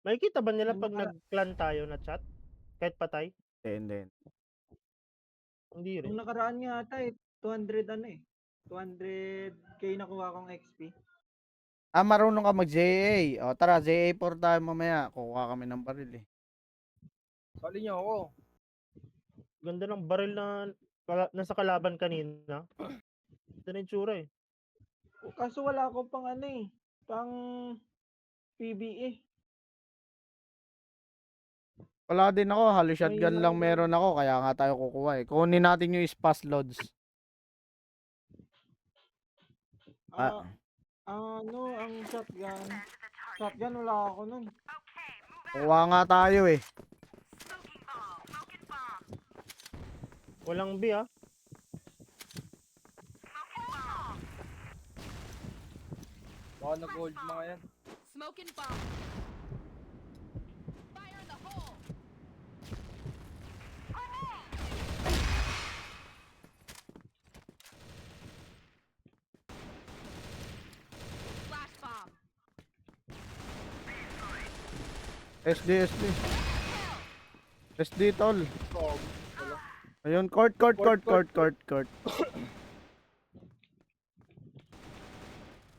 Makikita ba nila Nung 'pag nag-clan tayo na chat? Kahit patay? Hindi. Hindi rin. Nung nakaraan nga ata 200 ano 200k nakuha kong XP. Marunong ka mag-JA. O tara, JA4 tayo mamaya. Kukuha kami ng baril eh. Sali niyo ako. Ganda ng baril na nasa kalaban kanina. Ito na yung tsura eh. Kaso wala ako pang pang PBE. Wala din ako, halos May shotgun lang meron ako, kaya nga tayo kukuha eh. Kunin natin yung spas loads. Ang shotgun. Shotgun wala ako nun. Kukuha nga tayo eh. Walang B ah. Baka nag-gold mga yan. Smoking bomb. Fire in the hole. Flash bomb. SD. SD tol. Ayun, court.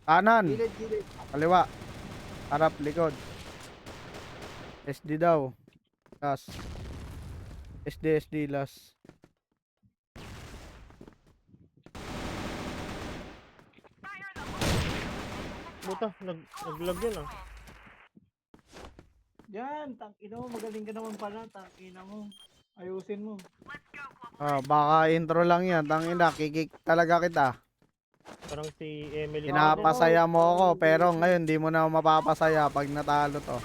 Kanan, Gilid. kaliwa, harap, likod. SD daw. Last. SD last. Buta, naglag yun ah. Yan, tangina mo, magaling ka naman pala, tangina mo. Ayusin mo. Baka intro lang yan. Tangina, kikik talaga kita. Parang si Emily. Pinapasaya mo ako, pero ngayon di mo na mapapasaya pag natalo to.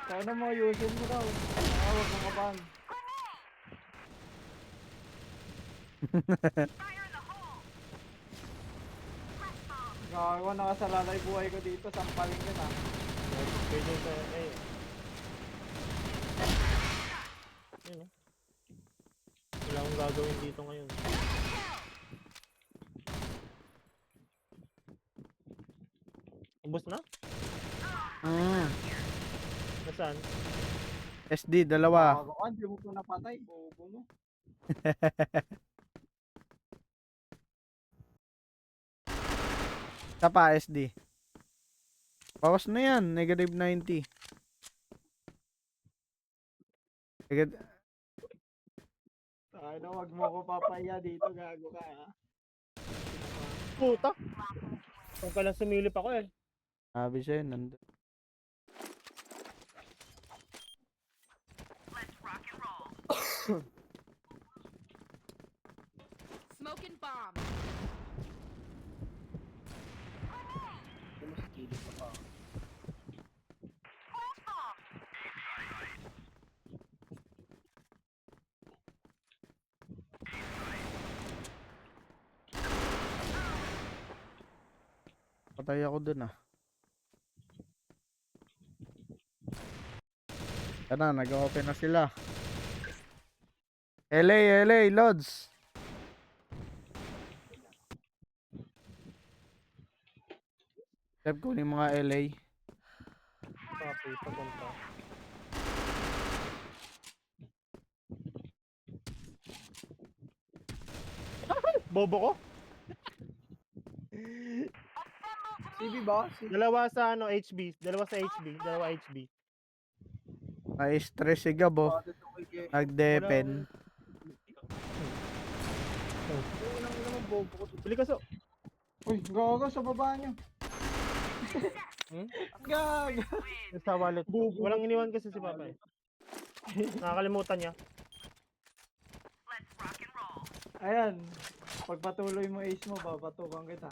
Sana mo ayusin mo daw. Huwag mo kabahan. Gawa, nakasalalay buhay ko dito, sampalin ka na. Pwede sa yun oh. Wala akong gagawin dito ngayon. Ubus na? Nasaan? SD, dalawa. Gawa ka, hindi mo ko napatay, bobo mo. Isa pa, SD. Bawas na yan, negative 90. Ay na, wag mo ko papaya dito, gago ka ha. Puta! Kung kailan sumilip ako eh. Sabi sa'yo, nandun. Smoking bomb. Patay ako dun ah. Yan na, nag-open na sila. LA, Lods. Step ko yung mga LA. Copy, papunta. Bobo ko? CB ba? Dalawa sa HB. Dalawa HB. Na-stress si Gab oh. Nag-depen. Unang naman bobo ko. Bili ka so. Uy, gago sa baba niyo. Gago. Sa wallet. Walang iniwan kasi si Papa eh. Nakakalimutan niya. Ayan. Pagpatuloy mo ace mo, babatukan kita.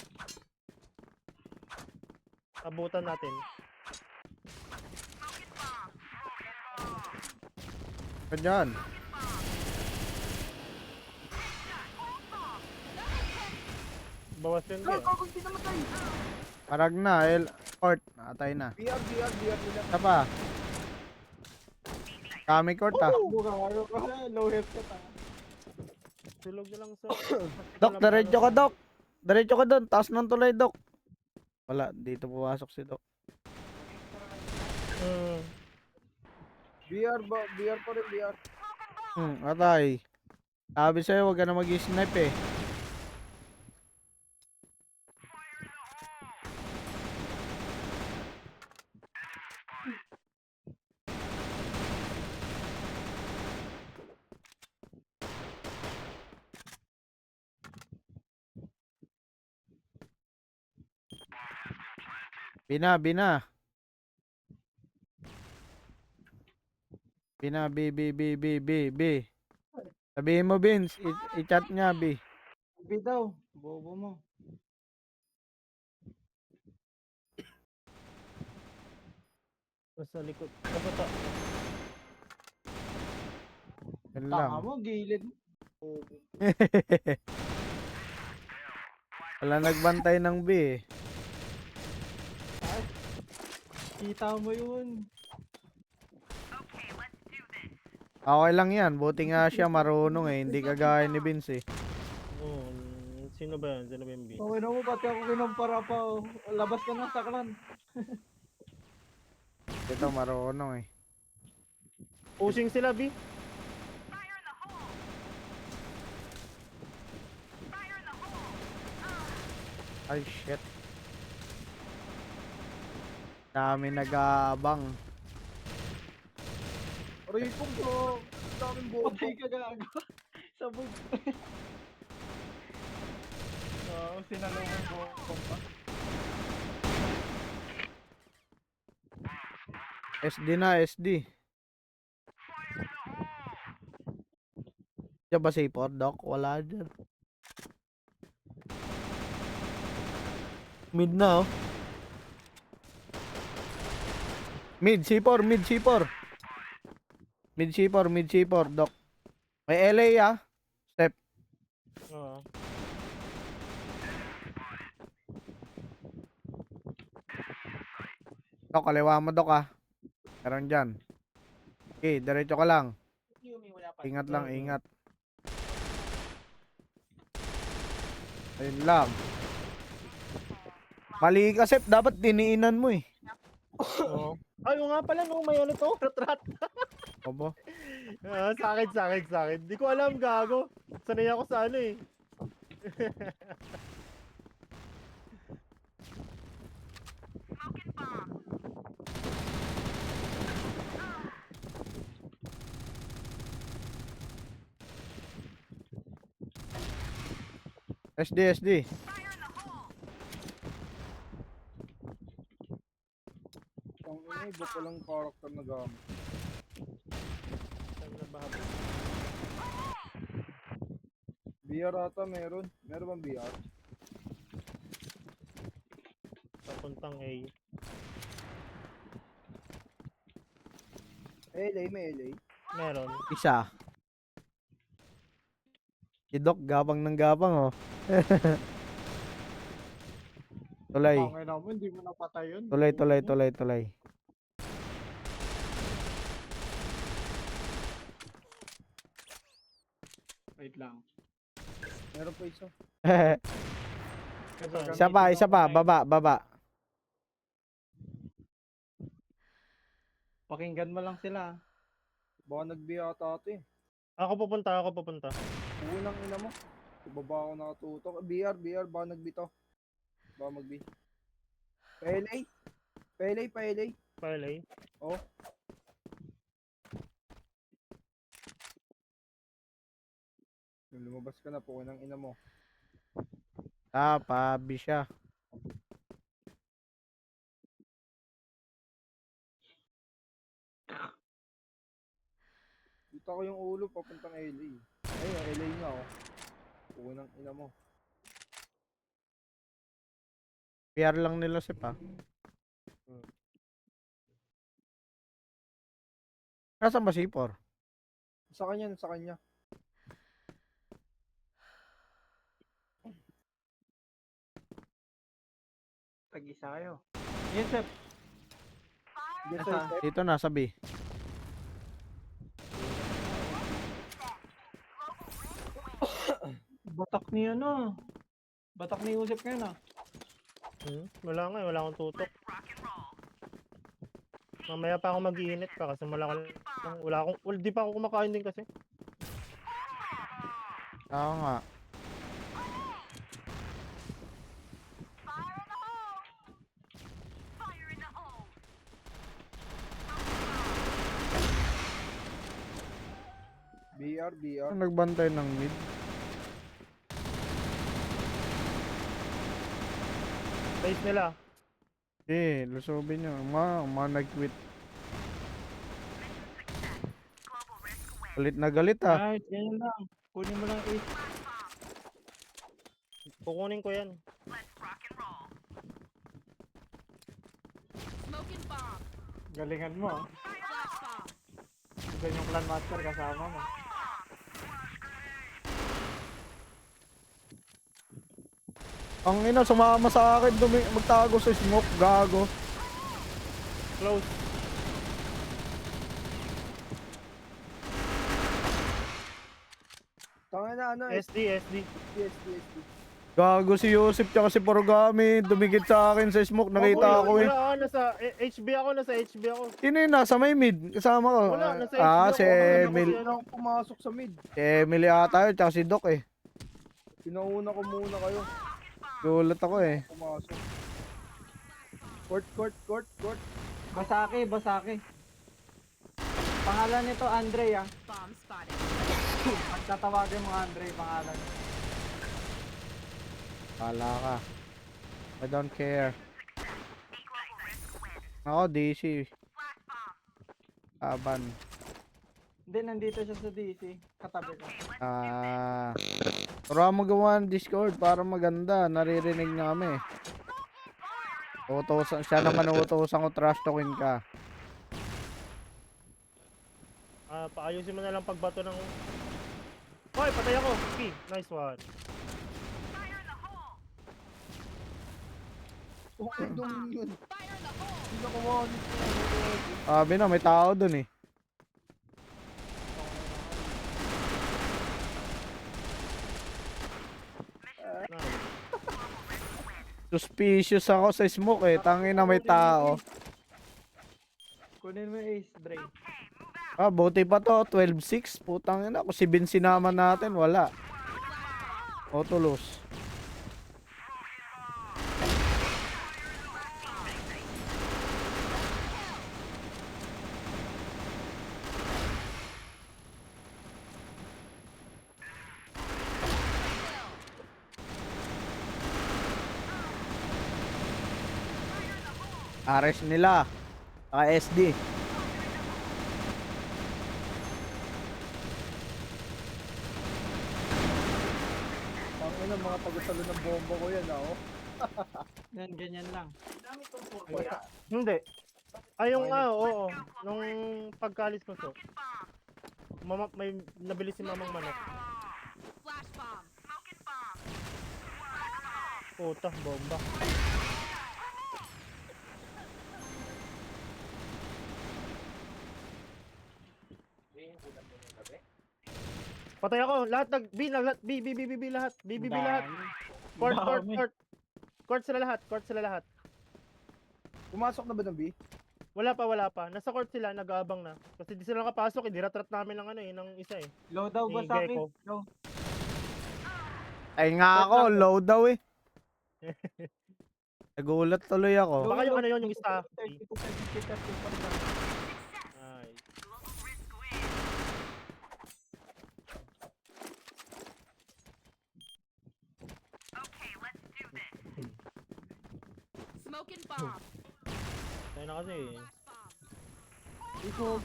Abutan natin. Ganyan. Bawas yun eh. Parag na, court. Atay na. BR nila. Isa pa. Kami court ah. Gago ka, low health ka ta. Tulog na lang sa... Dok, diretso ka Dok. Diretso ka dun. Taas ng tulay Dok. Wala, dito pumasok si Dok. Hmm. BR pa rin, BR. Atay. Sabi sa'yo, huwag ka na mag-snipe eh. Bina, bina. Bina, B. Sabihin mo, Vince. I-chat niya, B. Sabi daw, bobo mo. Nasa likod. Nasa ta. Yan Tanga lang. mo, gilid. Bobo. Wala nagbantay ng B eh. Kita mo yun. Okay lang yan. Buti nga siya marunong eh. Hindi kagaya ni Vince eh. Sino ba yan? Sino ba yung B? Okay na mo, pati ako kinampara pa. Oh. Labas ka na sa clan. Ito marunong eh. Pushing sila, B. Ay shit. Dami nag-aabang. Aray kong bro. Ang daming bobo. Okay ka gago. Sabog. Oo, sinalungan ko. SD na, SD. Diyan ba si Doc? Wala dyan. Mid na oh. Mid C4, mid C4. Mid C4, Doc. May LA ah. Step. Oo. Doc, kaliwa mo Doc ah. Meron dyan. Okay, diretso ka lang. Ingat lang, ingat. Ayun lang. Mali ka, Sep. Dapat diniinan mo eh. Oo. Ay, oo nga pala, no, may ano to, rat. Obo. Sa akin. Di ko alam, gago. Sanay ako sa ano eh. SD. Ang ina, iba palang character na gamit. Saan na bahabol? BR ata meron. Meron bang BR? Papuntang A. LA, may LA. Meron. Isa. Si Doc, gabang ng gabang oh. Tulay. Tangay na mo, hindi mo napatay yun. Tulay. Wait lang. Meron pa isa. Isa pa. Baba. Pakinggan mo lang sila. Baka nag-BR ata ito eh. Ako pupunta. Uwi ng ina mo. Ibaba ako nakatutok. BR, baka nagbito. Baka mag-B. Pa-LA? Pa-LA? Pala eh. Oh. Yung lumabas ka na po ng ina mo. Pabi siya. Dito ko yung ulo papuntang LA. Ayun, LA nga oh. Puko ng ina mo. PR lang nila si pa. Nasaan ba si Por? Sa kanya. Tag-isa kayo. Yes, sir. Yes, Nasa- sir. Dito nasa B. Batak ni Usep ngayon ah. Wala nga, wala akong tutok. Mamaya pa ako mag-iinit pa kasi di pa ako kumakain din kasi. Oo nga. BR. Ano nagbantay ng mid? Base nila. Lusubin nyo. Mga nag-quit. Galit na galit ah. Nice, ganyan lang. Kunin mo lang ace. Kukunin ko yan. Smoking bomb. Galingan mo. ah. Flash bomb. Ganyan yung clan master kasama mo. Ang ina, sumama sa akin. Magtago sa smoke. Gago. Close. Tangin na ano SD. SD. Gago si Yusuf tsaka si Porogami. Dumigit sa akin sa smoke. Nakita ko eh. Wala, nasa HB ako. Sino yun? Nasa may mid? Kasama ko. Wala, nasa Si HB ako. Emil. Hindi ako pumasok sa mid. Si Emily ata yun. Tsaka si Doc eh. Pinauna ko muna kayo. Gulat ako eh. Pumasok. Court. Basaki. Pangalan nito Andre ah. Bomb spotted. Pagtatawagin mo Andre, pangalan. Pala ka. I don't care. Ako, DC. Aban. Hindi, nandito siya sa DC. Katabi ko. Pero mo gawa ng Discord para maganda. Naririnig na kami. Siya naman utusan ko trash talkin ka. Paayusin mo na lang pagbato ng... Hoy, patay ako. Okay, nice one. Okay, dong yun. Fire in the hole. Hindi na kumain. Sabi na, may tao dun eh. Nice. Suspicious ako sa smoke eh. Tangin na may tao. Kunin mo yung ace, Dre. Buti pa to. 12-6. Putang ina. Kung si Vinci naman natin, wala. Otulos. Ares nila. SD. Tangin na mga pagkasalo ng bomba ko yan ah. Oh. Yan, ganyan lang. Hindi. Oo. Nung pagkalis ko to. May nabili si Mamang Manok. Flash bomb. Puta, bomba. Patay ako. Lahat B lahat. B lahat. B lahat. Court. Court sila lahat. Pumasok na ba ng B? Wala pa. Nasa court sila, nag-aabang na. Kasi di sila nakapasok, diratrat namin ng isa eh. Low daw, Ni Basaki. Gecko. Low. Ay nga ako, low daw eh. Nagulat tuloy ako. Baka yung yung isa. 30 to 70, 30 pa rin lang. Nice. Smoking bomb. Tayo na kasi eh. Flash bomb. Ikaw,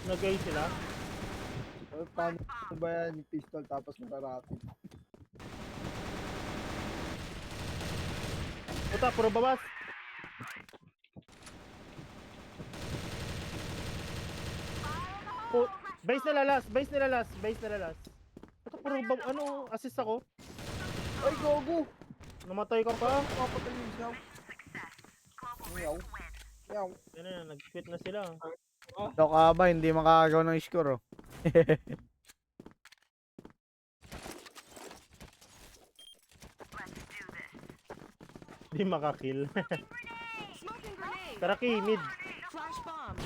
Nag-A sila. paano ba yan yung pistol tapos mararapid? Puta, puro bawas. Base nila last. Puta, assist ako. Ay, gogo! Namatay ka pa. Kapatay yung siyaw. Meow. Yan na, nag-quit na sila. Doc Aba, hindi makakagaw ng score oh. Di makakill. Smoking grenade. Tara, Ki, mid. Flash bomb.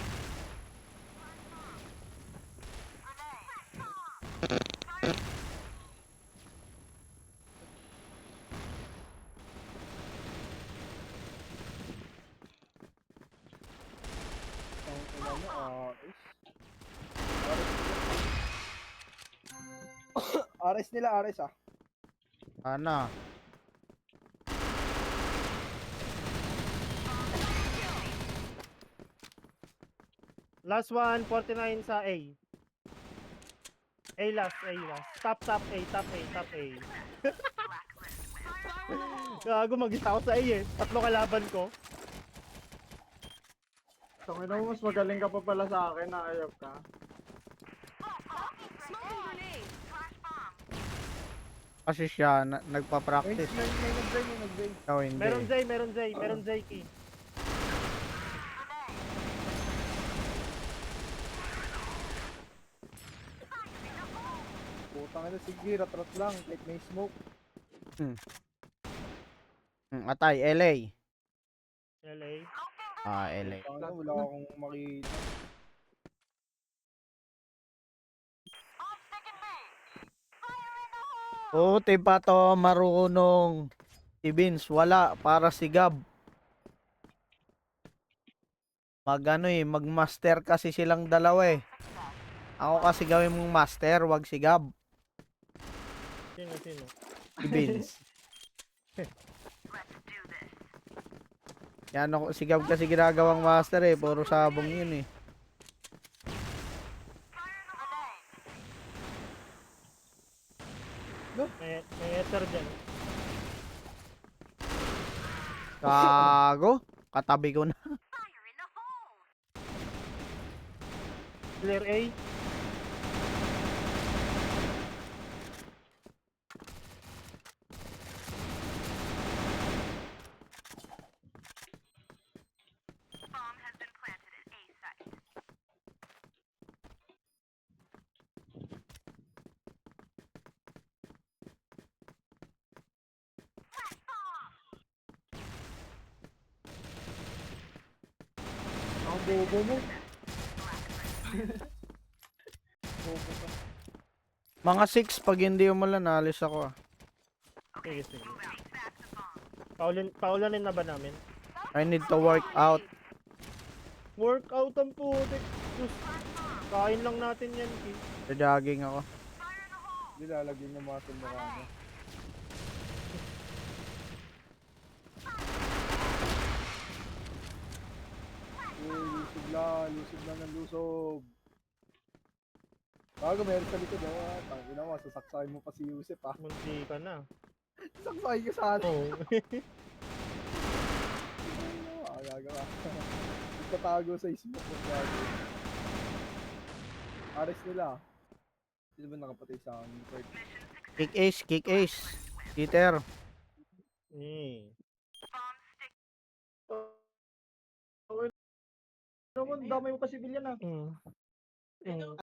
Ang ina mo, Ares nila, Ares ah. Sana. Last one, 49 sa A. A last, A last. Top, A, top A, top A. Fire in the hole. Gago, mag-isa ako sa A eh. Tatlo kalaban ko. Tangina mo, mas magaling ka pa pala sa akin, naayap ka. Smoking grenade. Kasi siya, May nagpa-practice. nag-drain, may nag-drain. Ikaw hindi. Meron Zay, Ki. Putang ina, sige, rat-rat lang. Kahit may smoke. Atay, LA. LA. LA. Putang ina, wala akong makita. Puti pa to, marunong. Si Vince, wala. Para si Gab. Mag-master kasi silang dalawa eh. Ako kasi gawin mong master, wag si Gab. Sino? Si Vince. Yan ako, si Gab kasi ginagawang master eh. Puro sabong yun eh. May ether dyan. Gago. Katabi ko na. Clear A. Ang bobo mo. Bobo ka. Mga 6 pag hindi umulan, alis ako ah. Sige. Paulanin na ba namin? I need to work out. Workout ang putik. Diyos. Kain lang natin yan, Ki. Jogging ako. Hindi lalagyan niya mga sa mukha niya. Uy, lusog lang ng lusog. Bago meron sa likod ah. Tangina mo, sasaksakin mo pa si Yusef ah. Munti ka na. Sasaksakin ka sa atin. Oo. Gagawa. Tatago sa smoke ng gago. Ares nila. Sino ba nakapatay sa akin? Kurt. Kick ace. Peter. Ano mo, damay mo pa sibilyan ah. Mm.